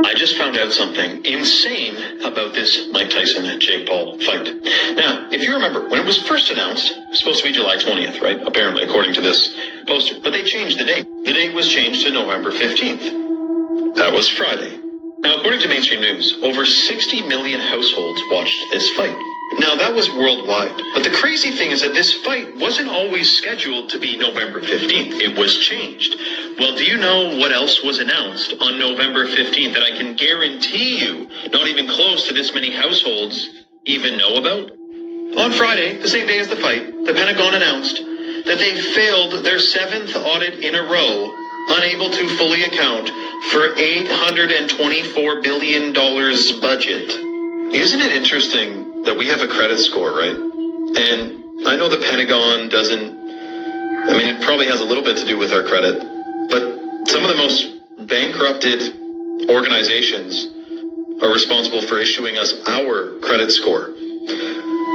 I just found out something insane about this Mike Tyson-Jake Paul fight. Now, if you remember, when it was first announced, it was supposed to be July 20th, right? Apparently, according to this poster. But they changed the date. The date was changed to November 15th. That was Friday. Now, according to mainstream news, over 60 million households watched this fight. Now, that was worldwide. But the crazy thing is that this fight wasn't always scheduled to be November 15th. It was changed. Well, do you know what else was announced on November 15th that I can guarantee you not even close to this many households even know about? On Friday, the same day as the fight, the Pentagon announced that they failed their 7th audit in a row, unable to fully account for $824 billion budget. Isn't it interesting that we have a credit score, right? And I know the Pentagon it probably has a little bit to do with our credit, but some of the most bankrupted organizations are responsible for issuing us our credit score.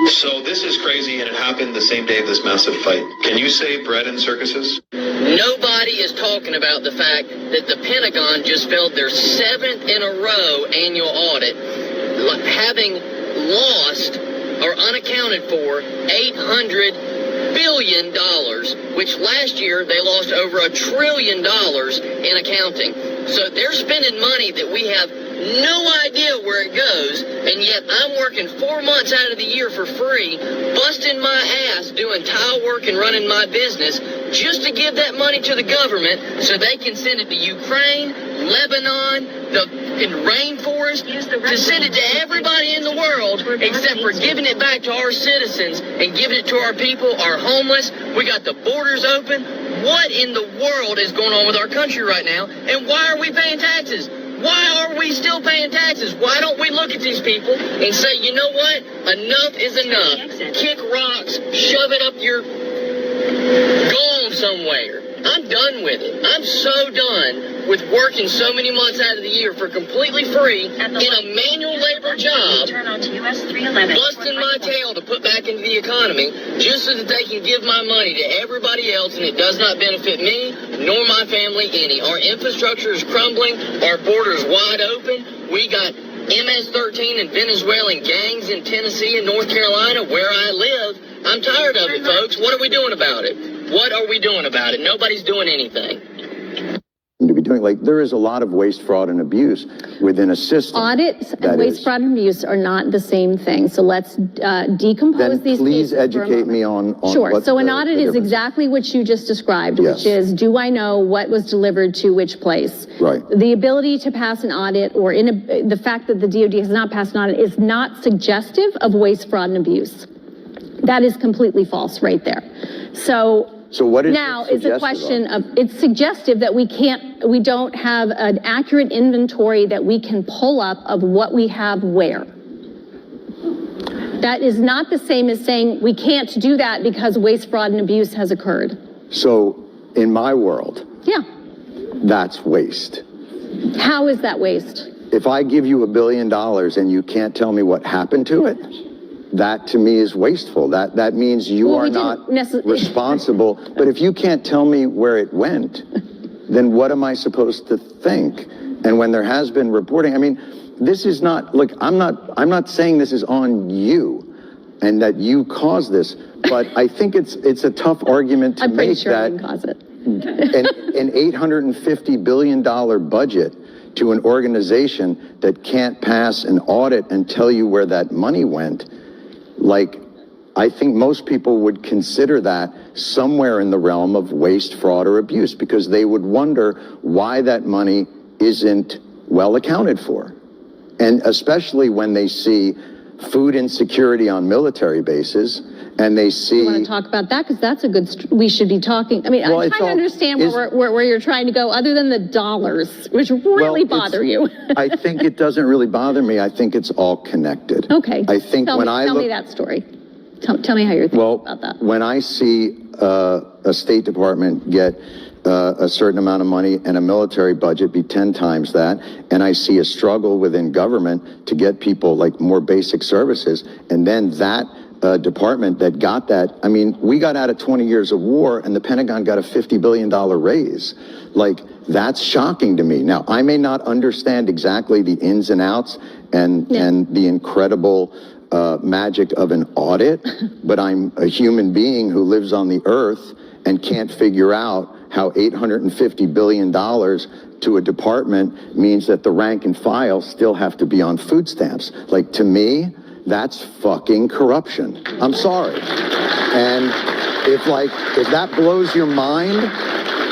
So this is crazy, and it happened the same day of this massive fight. Can you say bread and circuses? Nobody is talking about the fact that the Pentagon just failed their 7th in a row annual audit, having lost or unaccounted for $800 billion, which last year they lost over $1 trillion in accounting. So they're spending money that we have no idea where it goes, and yet I'm working 4 months out of the year for free, busting my ass doing tile work and running my business just to give that money to the government so they can send it to Ukraine, Lebanon, the rainforest, to send it to everybody in the world except for giving it back to our citizens and giving it to our people, our homeless. We got the borders open. What in the world is going on with our country right now, and why are we paying taxes? Why are we still paying taxes? Why don't we look at these people and say, you know what? Enough is enough. Kick rocks, shove it up your... Go on somewhere. I'm done with it. I'm so done with working so many months out of the year for completely free in a manual labor job, busting my tail to put back into the economy just so that they can give my money to everybody else, and it does not benefit me nor my family any. Our infrastructure is crumbling. Our border's wide open. We got MS-13 and Venezuelan gangs in Tennessee and North Carolina where I live. I'm tired of it, folks. What are we doing about it? What are we doing about it? Nobody's doing anything. To be doing, there is a lot of waste, fraud, and abuse within a system. Audits and waste, fraud, and abuse are not the same thing. So let's decompose these. Please educate me on Sure. So an audit is exactly what you just described, which is, do I know what was delivered to which place? Right. The ability to pass an audit, or the fact that the DOD has not passed an audit, is not suggestive of waste, fraud, and abuse. That is completely false right there. So what is now is a question of, it's suggestive that we don't have an accurate inventory that we can pull up of what we have where. That is not the same as saying we can't do that because waste, fraud, and abuse has occurred. So in my world, yeah, that's waste. How is that waste? If I give you $1 billion and you can't tell me what happened to it, that to me is wasteful. That means you are not responsible. But if you can't tell me where it went, then what am I supposed to think? And when there has been reporting, this is not, look, I'm not saying this is on you and that you caused this, but I think it's a tough argument to make sure that I didn't cause it. an $850 billion budget to an organization that can't pass an audit and tell you where that money went. I think most people would consider that somewhere in the realm of waste, fraud, or abuse, because they would wonder why that money isn't well accounted for. And especially when they see food insecurity on military bases, and they see... You want to talk about that? Because that's a good... We should be talking... I'm trying to understand where you're trying to go, other than the dollars, which really bother you. I think it doesn't really bother me. I think it's all connected. Okay. I think tell me that story. Tell me how you're thinking about that. When I see a State Department get a certain amount of money and a military budget be 10 times that, and I see a struggle within government to get people more basic services, and then that department that got that. I mean, we got out of 20 years of war and the Pentagon got a $50 billion raise. Like, that's shocking to me. Now, I may not understand exactly the ins and outs and the incredible magic of an audit, but I'm a human being who lives on the earth and can't figure out how $850 billion to a department means that the rank and file still have to be on food stamps. Like, to me, that's fucking corruption. I'm sorry. And if that blows your mind,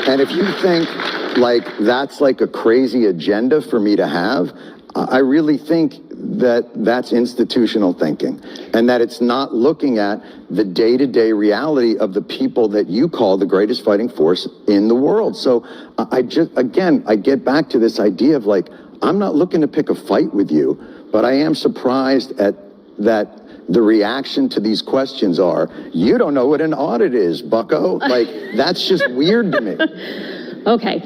and if you think like that's like a crazy agenda for me to have, I really think that that's institutional thinking, and that it's not looking at the day-to-day reality of the people that you call the greatest fighting force in the world. So I get back to this idea of like, I'm not looking to pick a fight with you, but I am surprised at that the reaction to these questions are, you don't know what an audit is, bucko. Like, that's just weird to me. Okay.